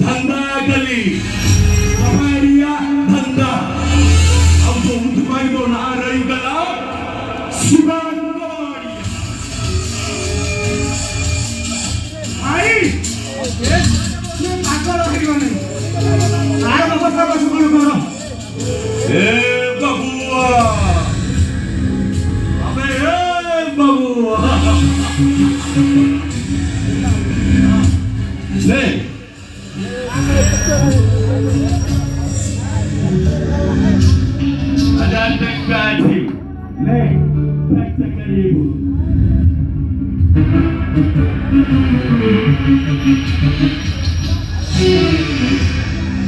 धंदागली कबाड़िया धंदा अब तो उठवाई तो ना रही गला शिवान कबाड़िया आई ये पागल हो गई मैंने आए बाबा का बस करो ए बबुआ अबे ए बबुआ ले ada tekadi le tekadi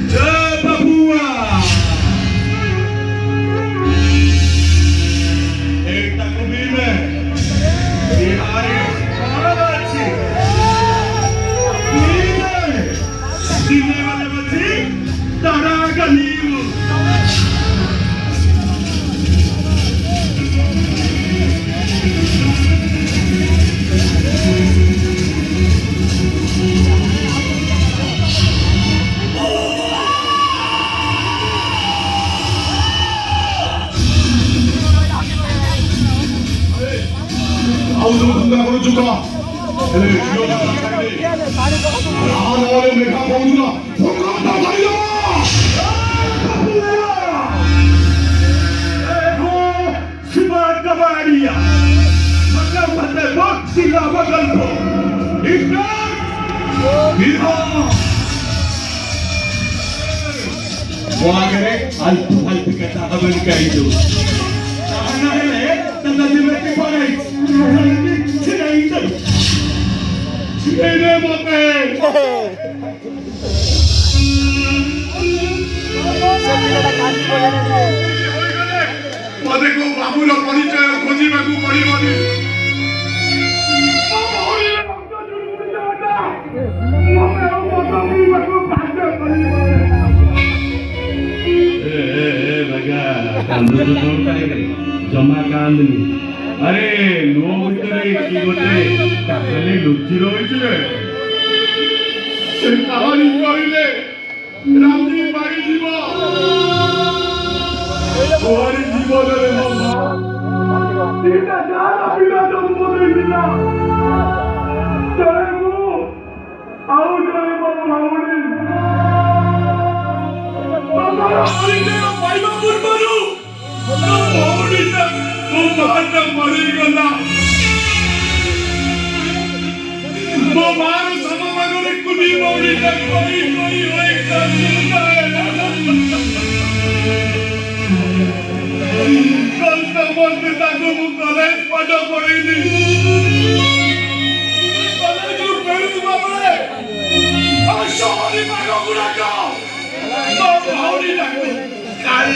ya babua ekta kubi mein bihari arachi dine wale bachi tara galiu 아우도 군다 걸어줄까? ele 지어가 살리. 나를 내가 보여주나? 공감다 달려! 에고 스마트 가바리야. 막간반대 멋지가 막간도. 이까 이하. 와그래 알프 알프가 다가보니까 이도. 하나해ตั้งแต่ที่ไม่ได้ไปที่ไหนกันที่ไหนมาเป็นมาเด็กกูบ้าบุรุษคนนี้เจอคนที่มากูคนนี้คนนี้जमा कांदनी अरे नो ভিতরে কি গোটে তাহলে লুচি রইছে সে কাহানি কইলে রামজি বাড়ি জীব ওর জীবনের বাবা দিনা জানা বিনা জন্ম দিনা জয় মু আউ জয় বাবা ভাবনি বাবা আইলে পাইবা পূর্বরু মৌলিটা তোমার মরে গেল তোমার সমমানের কুনি মৌলিটা কই কই হই কলতা বলতে তাকে কলেজ পড়া পড়িনি কলেজ বেরু বাবা আর শহরে মাগো গুড়াকা মৌলিটা কাল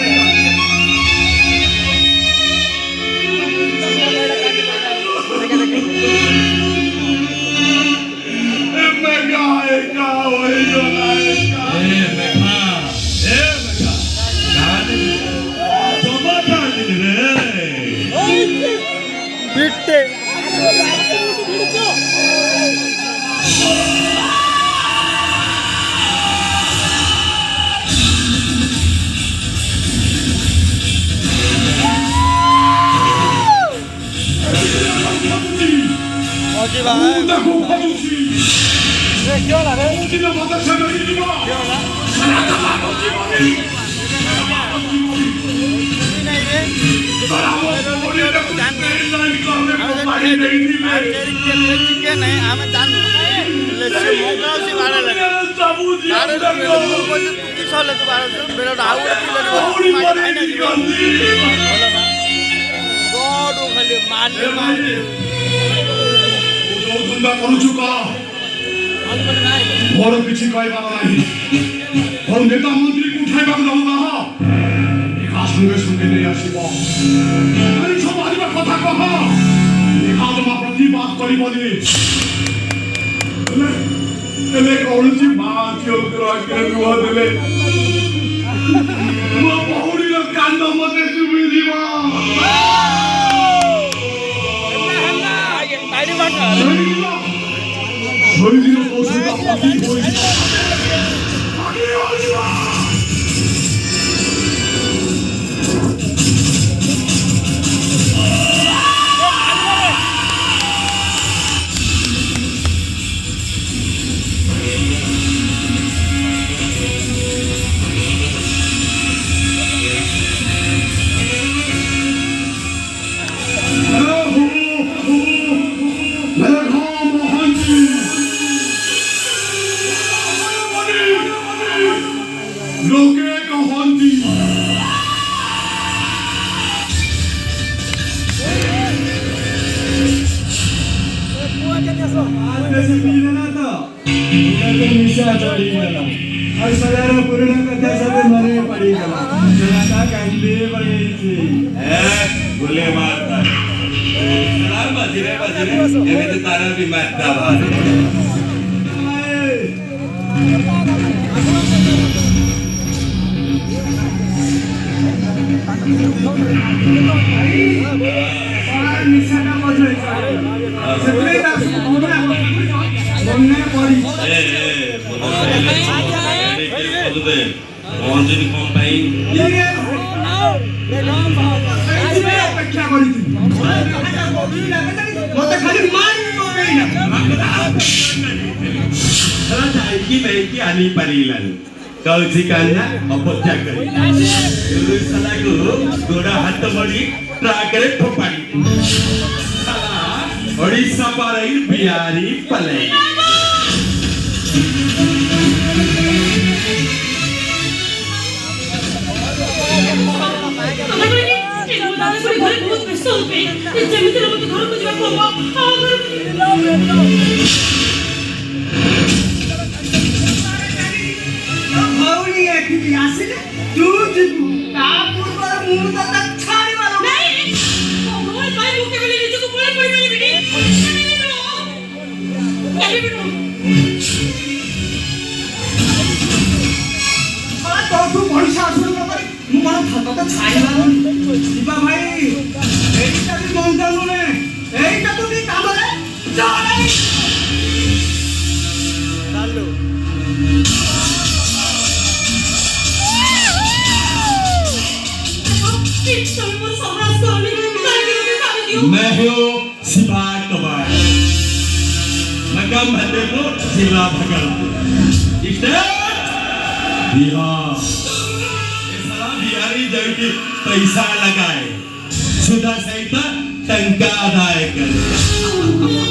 ମୋର କିଛି କହିବାର ନାହିଁ ଆଉ ନେତା ମନ୍ତ୍ରୀକୁ ଉଠାଇବାକୁ ଯାଉ ନାହ ଏକା ସଙ୍ଗେ ସଙ୍ଗେ ନେଇ ଆସିବ ସମାଜର କଥା କହ ଏକା ଜମା ପ୍ରତିବାଦ କରିବନି ହେଲେ କୌଣସି ମା ଝିଅଙ୍କର ଆଗରେ ଲୁହ ଦେଲେ ମୋ ଭଉଣୀର କାନ୍ଦ ମତେ ଶୁଭିଯିବ 저희들은 또 저희가 लोके कहती निशा चढ़ी गला और सदारा पूर्ण कथा सब मरे पड़ी गला जनाता कांदे पड़ी थी बोले मारता सलाम बजरे ये तो तारा भी मारता बाहर निशा का बोझ सगळे हमने पड़ी अंजलि कौन भाई अपेक्षा करी मते खाली मारी पकेई ना साला जायकी नहीं आनी परिलन कौची कान्ना अपेक्षा करी ये साला को गोड़ा हाथ मड़ी ट्रक रे फोपाड़ी साला ओडिशा पारई बिहारी पलई मैं हूँ सिपाही कबाड़ मगम हते को जिला भगल बिहार बिहारी जाके पैसा लगाए सुधा सहित टंका अदाय करे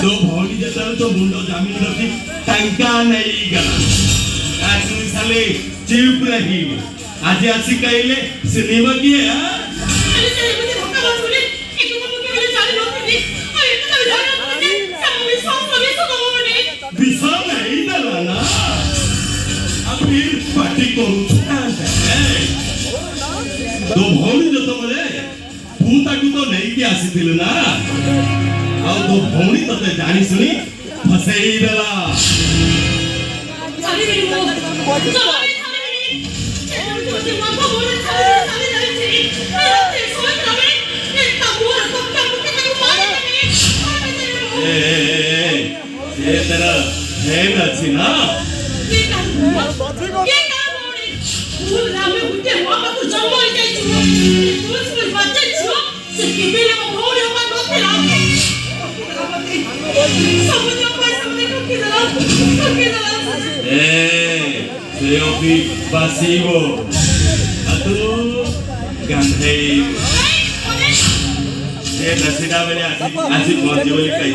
दो भौनी जता तो मुंडो जामीन रखी टंका नहीं गला आज साले चुप रही आज आसी कहले सिनेमा की है विशाल नहीं दलाना अब फिर पार्टी को दो भौनी जो तो बोले भूता को तो नहीं की आसी थी ना और दो भौनी तो ते जानी सुनी फसे ही दला ये तेरा है ना चिना ये क्या बोले फूल नाम में उठे हुआ को जन्म हो जाए फूल से बच्चे छो से केबेले को भोरे को नोते लाके समझ पाए समझ को किधर से ओपी pasivo atau gandhe ये नसीना वाले आसिफ मौजी वाले कहीं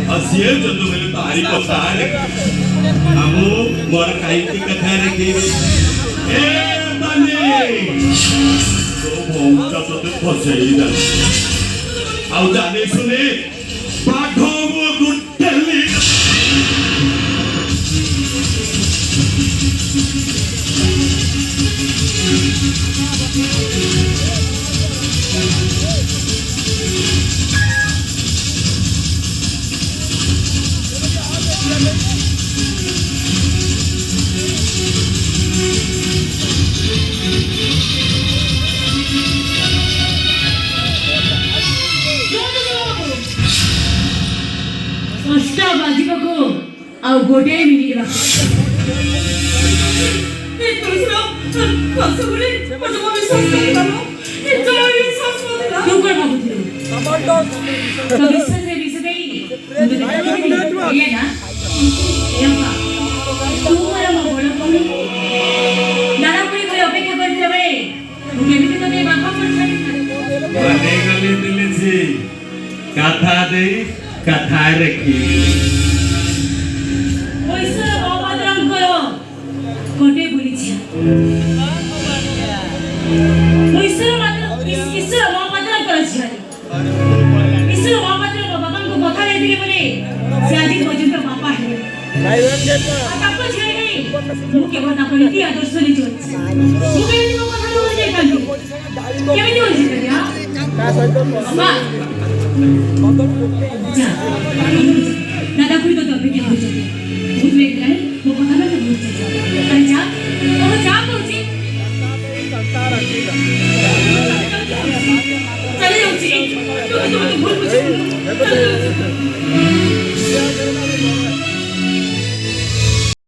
और सीएम जो तो मेरे तारीख को तार हमो मोर कहीं की कथा रखी ए बने तो बहुत तो फंसे इधर आओ जाने सुने बाघों वो गुट्टली ଆଉ ଗୋଟିଏ ମିନିଟ୍ ବାକି ଏ ତୁଳସୀର ଫସବୁଲି ମୋତେ ବିଶ୍ୱାସ କରିପାରୁନ ଏ ଜମା ବିଶ୍ୱାସ କରିଲା ତୁ କ'ଣ ଭାବୁଥିଲୁ ତ ବିଶ୍ୱାସ ଦେଇନି ତୁ ଦେଖିଲି ଇଏ ନା ଏମ୍ପା ତୁ ମୋର ମଙ୍ଗଳ କମି ନାରାପୁରୀ କରି ଅପେକ୍ଷା କରିଥିଲା ବେଳେ ମୁଁ କେମିତି ତତେ ବାପା ପଠାଇ ମାନେ ଗଲେ ଦିଲ୍ଲୀ କଥା ଦେଇ କଥା ରଖି ଈଶ୍ୱର ମହାପାତ୍ରଙ୍କର ଗୋଟେ ବୁଲିଛି ଈଶ୍ୱର ମହାପାତ୍ରଙ୍କର ଝିଅ ଈଶ୍ୱର ମହାପାତ୍ର ମୋ ବାବାଙ୍କୁ କଥା ଦେଇଥିଲେ ବୋଲି ସେ ଆଜି ପର୍ଯ୍ୟନ୍ତ ବାପା ହେଲେ ତାଙ୍କ ଝିଅ ନେଇ ମୁଁ କେବଳ ତାଙ୍କ ନୀତି ଆଦର୍ଶରେ ଚଳିଛି ମୁଁ କେମିତି ମୋ କଥା ଭୁଲି ଯାଇଥାନ୍ତି କେମିତି ଭୁଲି ଯାଇଥାନ୍ତି ବାବା ଯା ଦାଦା খুঁড়ি তো অপেক্ষা হয়েছে ବହୁତ ଲେଟ୍ ହେଲାଣି ମୋ କଥା ନା ଭୁଲି ଯାଇଛ ତାହେଲେ ଯା ତମେ ଯା କହୁଛି ଚାଲି ଯାଉଛି ତୁ ଭୁଲ ବୁଝିବୁ